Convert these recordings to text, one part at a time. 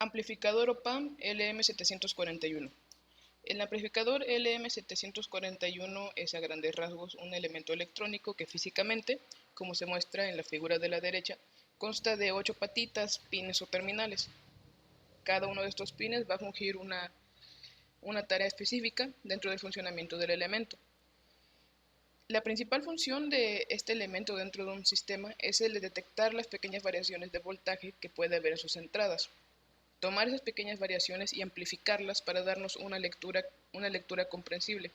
Amplificador OPAMP LM741. El amplificador LM741 es a grandes rasgos un elemento electrónico que físicamente, como se muestra en la figura de la derecha, consta de 8 patitas, pines o terminales. Cada uno de estos pines va a fungir una tarea específica dentro del funcionamiento del elemento. La principal función de este elemento dentro de un sistema es el de detectar las pequeñas variaciones de voltaje que puede haber en sus entradas. Tomar esas pequeñas variaciones y amplificarlas para darnos una lectura comprensible.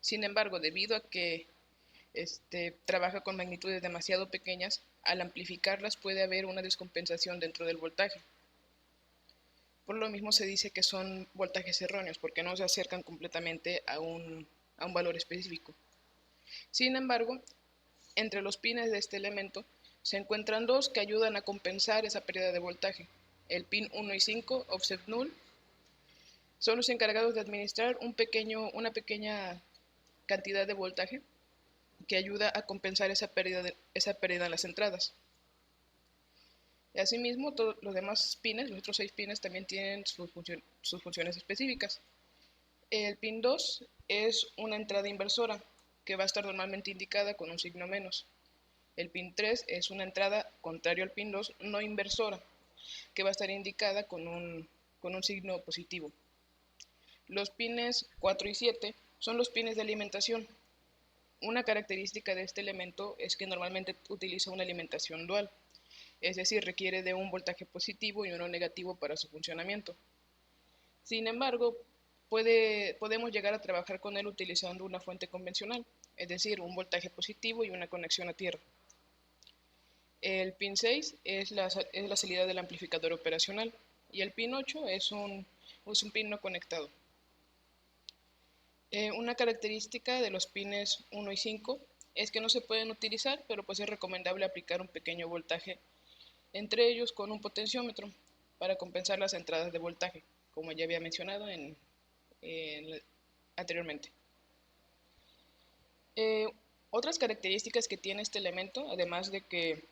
Sin embargo, debido a que trabaja con magnitudes demasiado pequeñas, al amplificarlas puede haber una descompensación dentro del voltaje. Por lo mismo se dice que son voltajes erróneos, porque no se acercan completamente a un valor específico. Sin embargo, entre los pines de este elemento se encuentran dos que ayudan a compensar esa pérdida de voltaje. El pin 1 y 5, offset null, son los encargados de administrar una pequeña cantidad de voltaje que ayuda a compensar esa pérdida en las entradas. Y asimismo, todos los demás pines, los otros 6 pines, también tienen sus funciones específicas. El pin 2 es una entrada inversora que va a estar normalmente indicada con un signo menos. El pin 3 es una entrada, contrario al pin 2, no inversora, que va a estar indicada con un signo positivo. Los pines 4 y 7 son los pines de alimentación. Una característica de este elemento es que normalmente utiliza una alimentación dual, es decir, requiere de un voltaje positivo y uno negativo para su funcionamiento. Sin embargo, podemos llegar a trabajar con él utilizando una fuente convencional, es decir, un voltaje positivo y una conexión a tierra. El pin 6 es la salida del amplificador operacional y el pin 8 es un pin no conectado. Una característica de los pines 1 y 5 es que no se pueden utilizar, pero pues es recomendable aplicar un pequeño voltaje entre ellos con un potenciómetro para compensar las entradas de voltaje, como ya había mencionado anteriormente. Otras características que tiene este elemento, además de que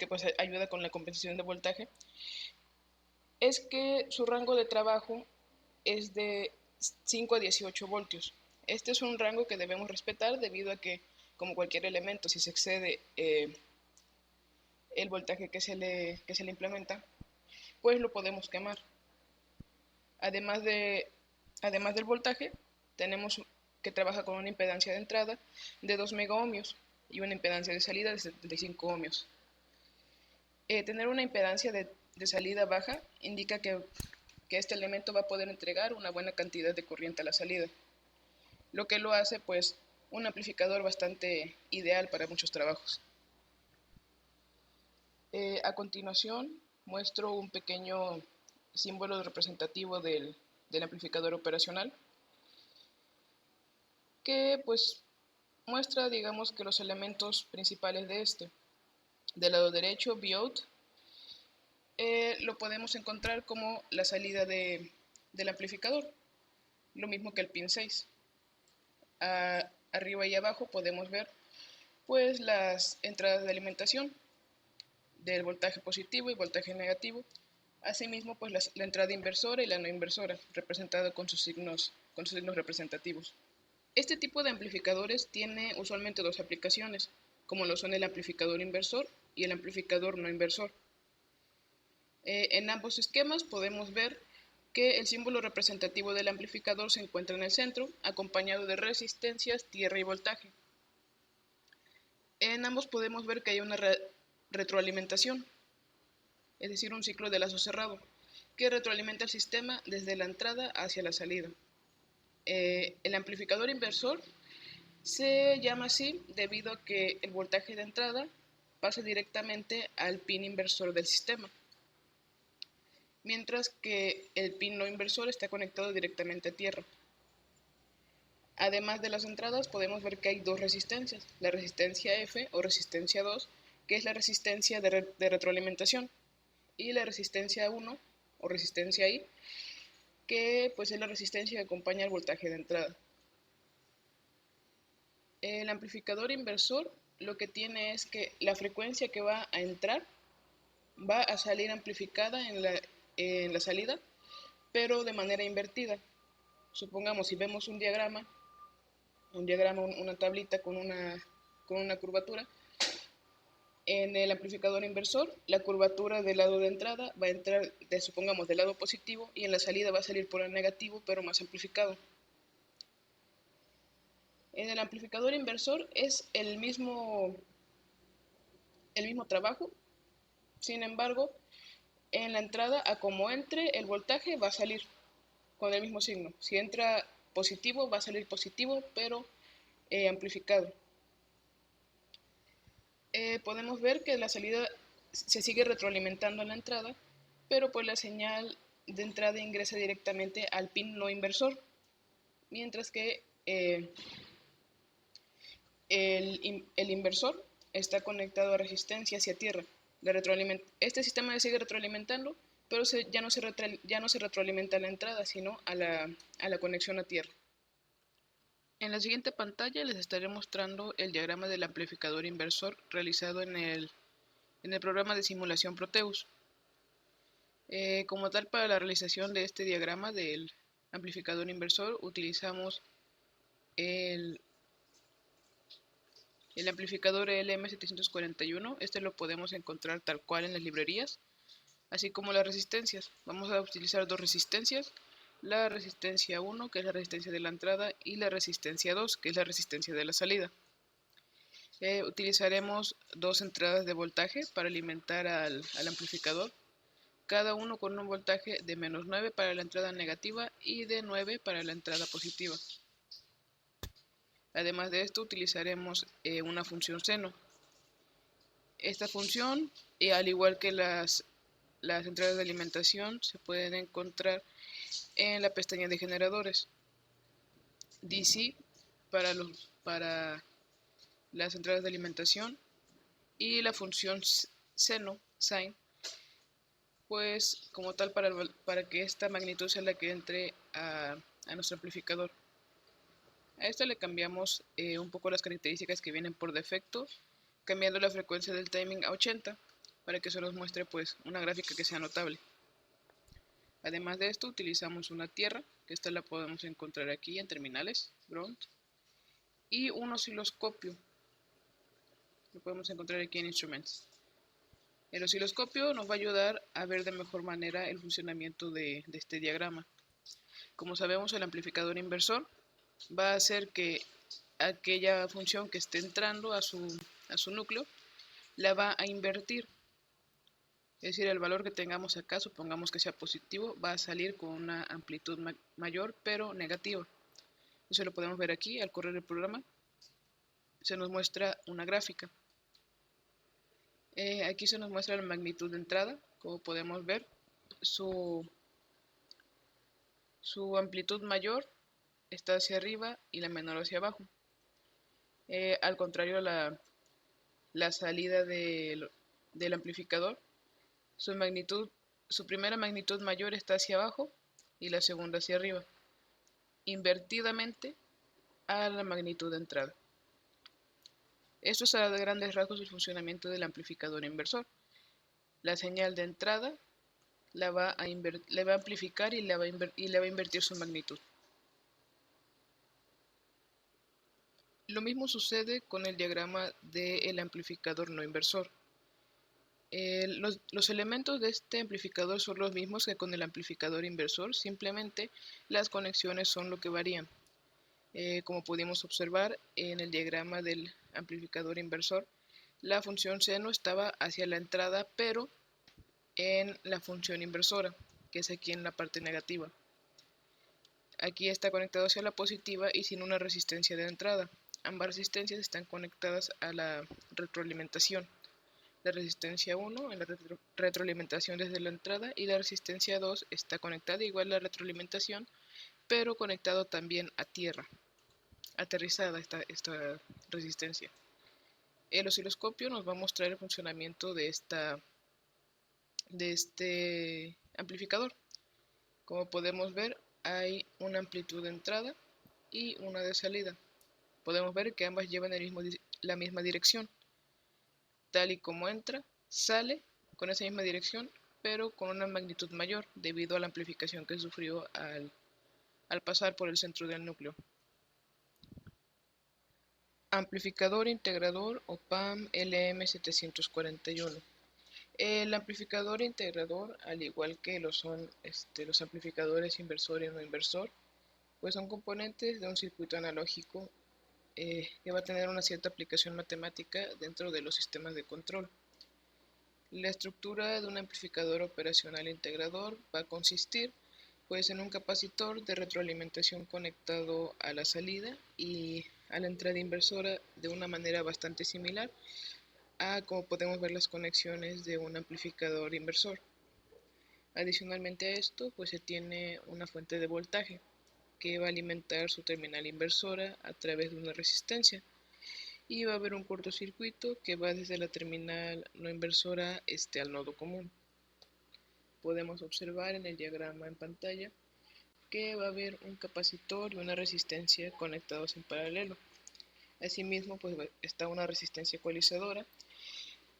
pues ayuda con la compensación de voltaje, es que su rango de trabajo es de 5 a 18 voltios. Este es un rango que debemos respetar debido a que, como cualquier elemento, si se excede el voltaje que se le implementa, pues lo podemos quemar. Además del voltaje, tenemos que trabaja con una impedancia de entrada de 2 megaohmios y una impedancia de salida de 75 ohmios. Tener una impedancia de salida baja indica que este elemento va a poder entregar una buena cantidad de corriente a la salida, lo que lo hace pues un amplificador bastante ideal para muchos trabajos. A continuación muestro un pequeño símbolo representativo del amplificador operacional que pues muestra, digamos, que los elementos principales de este. Del lado derecho, Vout, lo podemos encontrar como la salida del amplificador, lo mismo que el pin 6. Arriba y abajo podemos ver pues las entradas de alimentación del voltaje positivo y voltaje negativo. Asimismo, pues la entrada inversora y la no inversora, representada con sus signos representativos. Este tipo de amplificadores tiene usualmente dos aplicaciones, como lo son el amplificador inversor y el amplificador no inversor. En ambos esquemas podemos ver que el símbolo representativo del amplificador se encuentra en el centro, acompañado de resistencias, tierra y voltaje. En ambos podemos ver que hay una retroalimentación, es decir, un ciclo de lazo cerrado, que retroalimenta el sistema desde la entrada hacia la salida. El amplificador inversor se llama así debido a que el voltaje de entrada pasa directamente al pin inversor del sistema, mientras que el pin no inversor está conectado directamente a tierra. Además de las entradas, podemos ver que hay dos resistencias, la resistencia F o resistencia 2, que es la resistencia de retroalimentación, y la resistencia 1 o resistencia I, que pues es la resistencia que acompaña el voltaje de entrada. El amplificador inversor lo que tiene es que la frecuencia que va a entrar va a salir amplificada en la salida, pero de manera invertida. Supongamos, si vemos una tablita con una curvatura, en el amplificador inversor, la curvatura del lado de entrada va a entrar, supongamos, del lado positivo, y en la salida va a salir por el negativo, pero más amplificado. En el amplificador inversor es el mismo trabajo, sin embargo, en la entrada, a como entre el voltaje, va a salir con el mismo signo. Si entra positivo, va a salir positivo, pero amplificado. Podemos ver que la salida se sigue retroalimentando en la entrada, pero pues la señal de entrada ingresa directamente al pin no inversor, mientras que el inversor está conectado a resistencia hacia tierra. Este sistema sigue retroalimentando, pero ya no se retroalimenta a la entrada, sino a la conexión a tierra. En la siguiente pantalla les estaré mostrando el diagrama del amplificador inversor realizado en el programa de simulación Proteus. Como tal, para la realización de este diagrama del amplificador inversor utilizamos el amplificador LM741. Este lo podemos encontrar tal cual en las librerías, así como las resistencias. Vamos a utilizar dos resistencias: la resistencia 1, que es la resistencia de la entrada, y la resistencia 2, que es la resistencia de la salida. Utilizaremos dos entradas de voltaje para alimentar al amplificador, cada uno con un voltaje de -9 para la entrada negativa y de 9 para la entrada positiva. Además de esto, utilizaremos una función seno. Esta función, al igual que las entradas de alimentación, se pueden encontrar en la pestaña de generadores. DC para las entradas de alimentación, y la función seno, sin, pues como tal para que esta magnitud sea la que entre a nuestro amplificador. A esto le cambiamos un poco las características que vienen por defecto, cambiando la frecuencia del timing a 80, para que se nos muestre pues una gráfica que sea notable. Además de esto, utilizamos una tierra, que esta la podemos encontrar aquí en terminales, ground, y un osciloscopio, lo podemos encontrar aquí en Instruments. El osciloscopio nos va a ayudar a ver de mejor manera el funcionamiento de este diagrama. Como sabemos, el amplificador inversor va a hacer que aquella función que esté entrando a su núcleo la va a invertir. Es decir, el valor que tengamos acá, supongamos que sea positivo, va a salir con una amplitud mayor pero negativa. Eso lo podemos ver aquí. Al correr el programa se nos muestra una gráfica. Aquí se nos muestra la magnitud de entrada. Como podemos ver, su amplitud mayor está hacia arriba y la menor hacia abajo. Al contrario, la salida del amplificador, su primera magnitud mayor está hacia abajo y la segunda hacia arriba, invertidamente a la magnitud de entrada. Esto es a grandes rasgos el funcionamiento del amplificador inversor. La señal de entrada la va a amplificar y le va a invertir su magnitud. Lo mismo sucede con el diagrama del amplificador no inversor. Los elementos de este amplificador son los mismos que con el amplificador inversor, simplemente las conexiones son lo que varían. Como pudimos observar en el diagrama del amplificador inversor, la función seno estaba hacia la entrada, pero en la función inversora, que es aquí en la parte negativa. Aquí está conectado hacia la positiva y sin una resistencia de entrada. Ambas resistencias están conectadas a la retroalimentación. La resistencia 1 en la retroalimentación desde la entrada, y la resistencia 2 está conectada igual a la retroalimentación, pero conectado también a tierra, aterrizada esta resistencia. El osciloscopio nos va a mostrar el funcionamiento de este amplificador. Como podemos ver, hay una amplitud de entrada y una de salida. Podemos ver que ambas llevan la misma dirección. Tal y como entra, sale con esa misma dirección, pero con una magnitud mayor debido a la amplificación que sufrió al pasar por el centro del núcleo. Amplificador integrador OPAMP LM741. El amplificador integrador, al igual que lo son los amplificadores inversor y no inversor, pues son componentes de un circuito analógico que va a tener una cierta aplicación matemática dentro de los sistemas de control. La estructura de un amplificador operacional integrador va a consistir pues en un capacitor de retroalimentación conectado a la salida y a la entrada inversora de una manera bastante similar a como podemos ver las conexiones de un amplificador inversor. Adicionalmente a esto, pues se tiene una fuente de voltaje que va a alimentar su terminal inversora a través de una resistencia y va a haber un cortocircuito que va desde la terminal no inversora al nodo común. Podemos observar en el diagrama en pantalla que va a haber un capacitor y una resistencia conectados en paralelo. Asimismo, pues está una resistencia ecualizadora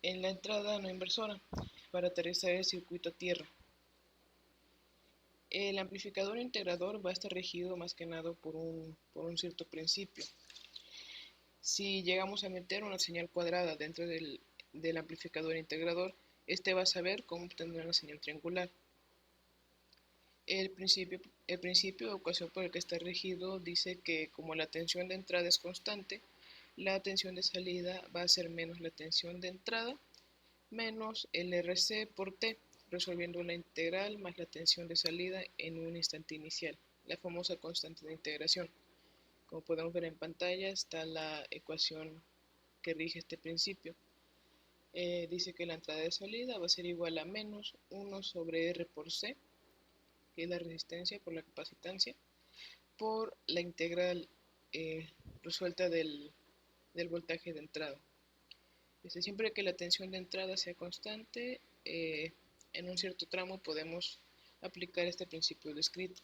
en la entrada no inversora para aterrizar el circuito a tierra. El amplificador integrador va a estar regido más que nada por un cierto principio. Si llegamos a meter una señal cuadrada dentro del amplificador integrador, este va a saber cómo obtener una señal triangular. El principio de ecuación por el que está regido dice que como la tensión de entrada es constante, la tensión de salida va a ser menos la tensión de entrada menos el RC por T, resolviendo la integral más la tensión de salida en un instante inicial, la famosa constante de integración. Como podemos ver en pantalla está la ecuación que rige este principio. Dice que la entrada de salida va a ser igual a menos 1 sobre R por C, que es la resistencia por la capacitancia, por la integral resuelta del voltaje de entrada. Siempre que la tensión de entrada sea constante, en un cierto tramo podemos aplicar este principio descrito.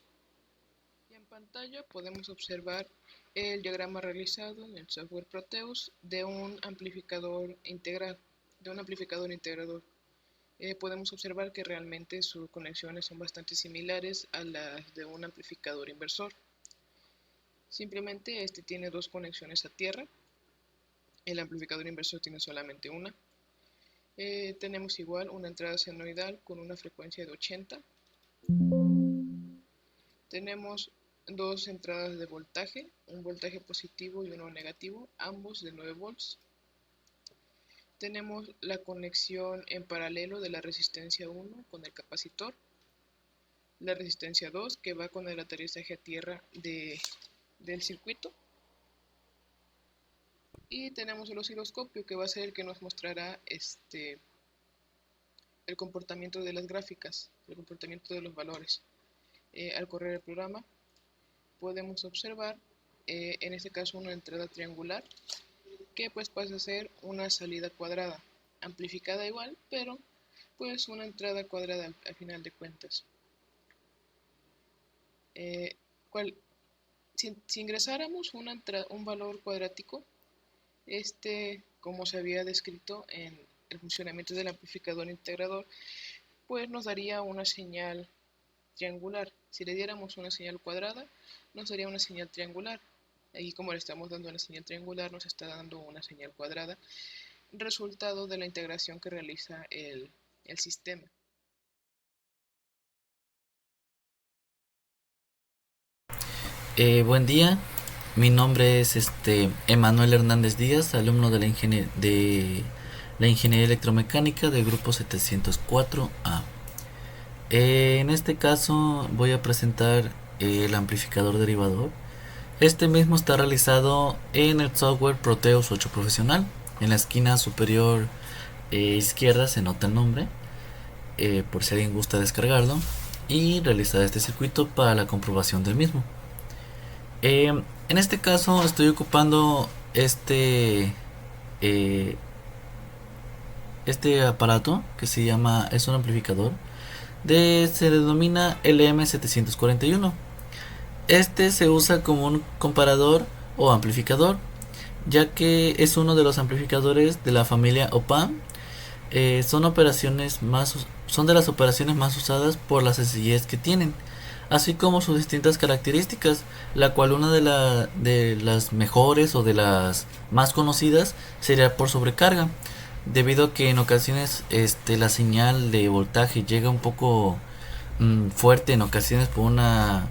Y en pantalla podemos observar el diagrama realizado en el software Proteus de un amplificador integral, de un amplificador integrador. Podemos observar que realmente sus conexiones son bastante similares a las de un amplificador inversor. Simplemente este tiene dos conexiones a tierra. El amplificador inversor tiene solamente una. Tenemos igual una entrada senoidal con una frecuencia de 80. Tenemos dos entradas de voltaje, un voltaje positivo y uno negativo, ambos de 9 volts. Tenemos la conexión en paralelo de la resistencia 1 con el capacitor, la resistencia 2 que va con el aterrizaje a tierra del circuito, y tenemos el osciloscopio que va a ser el que nos mostrará el comportamiento de las gráficas, el comportamiento de los valores. Al correr el programa podemos observar en este caso una entrada triangular que pues pasa a ser una salida cuadrada, amplificada igual, pero pues una entrada cuadrada al final de cuentas. Si ingresáramos un valor cuadrático, como se había descrito en el funcionamiento del amplificador integrador, pues nos daría una señal triangular. Si le diéramos una señal cuadrada, nos daría una señal triangular. Aquí, como le estamos dando una señal triangular, nos está dando una señal cuadrada, resultado de la integración que realiza el sistema. Buen día, mi nombre es Emanuel Hernández Díaz, alumno de la Ingeniería Electromecánica del grupo 704A. En este caso voy a presentar el amplificador derivador. Este mismo está realizado en el software Proteus 8 Profesional. En la esquina superior izquierda se nota el nombre, por si alguien gusta descargarlo y realizar este circuito para la comprobación del mismo. En este caso estoy ocupando este aparato que es un amplificador se denomina LM741. Este se usa como un comparador o amplificador, ya que es uno de los amplificadores de la familia OPAMP, son de las operaciones más usadas por la sencillez que tienen, así como sus distintas características, la cual una de las mejores o de las más conocidas sería por sobrecarga, debido a que en ocasiones la señal de voltaje llega un poco fuerte, en ocasiones por una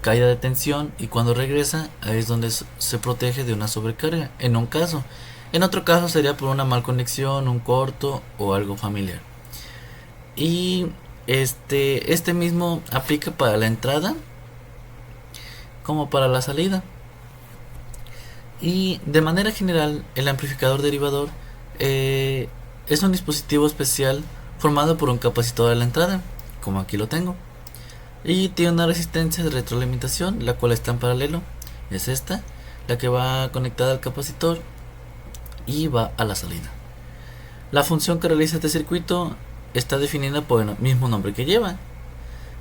caída de tensión, y cuando regresa ahí es donde se protege de una sobrecarga en un caso. En otro caso sería por una mal conexión, un corto o algo familiar. Y este mismo aplica para la entrada como para la salida. Y de manera general, el amplificador derivador es un dispositivo especial formado por un capacitor a la entrada, como aquí lo tengo, y tiene una resistencia de retroalimentación, la cual está en paralelo. Es esta, la que va conectada al capacitor y va a la salida. La función que realiza este circuito está definida por el mismo nombre que lleva,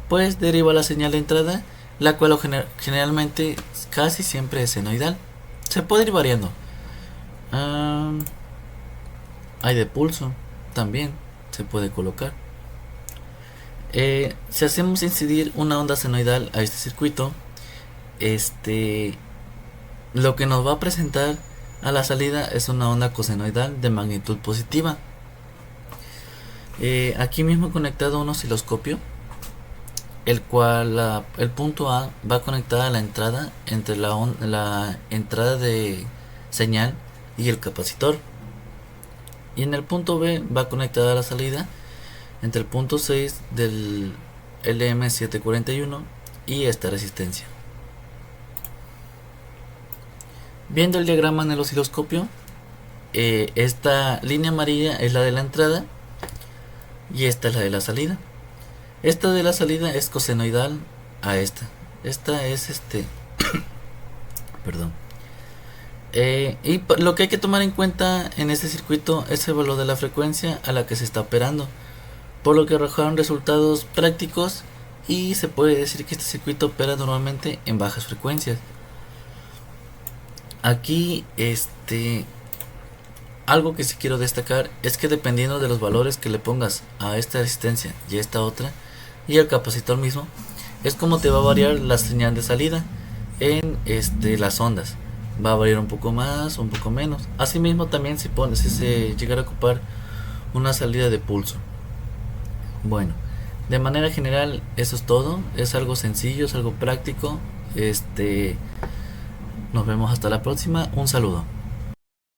pues deriva la señal de entrada, la cual generalmente casi siempre es senoidal. Se puede ir variando. Hay de pulso también, se puede colocar. Si hacemos incidir una onda senoidal a este circuito, lo que nos va a presentar a la salida es una onda cosenoidal de magnitud positiva. Aquí mismo he conectado un osciloscopio, el cual el punto A va conectada a la entrada entre la entrada de señal y el capacitor, y en el punto B va conectada a la salida entre el punto 6 del LM741 y esta resistencia. Viendo el diagrama en el osciloscopio, esta línea amarilla es la de la entrada y esta es la de la salida. Esta de la salida es cosenoidal a esta. Esta es perdón. Y lo que hay que tomar en cuenta en este circuito es el valor de la frecuencia a la que se está operando, por lo que arrojaron resultados prácticos, y se puede decir que este circuito opera normalmente en bajas frecuencias. Aquí algo que sí quiero destacar es que dependiendo de los valores que le pongas a esta resistencia y a esta otra y al capacitor mismo, es como te va a variar la señal de salida en las ondas. Va a variar un poco más, un poco menos. Asimismo también si se llegara a ocupar una salida de pulso. Bueno, de manera general eso es todo. Es algo sencillo, es algo práctico. Nos vemos hasta la próxima. Un saludo.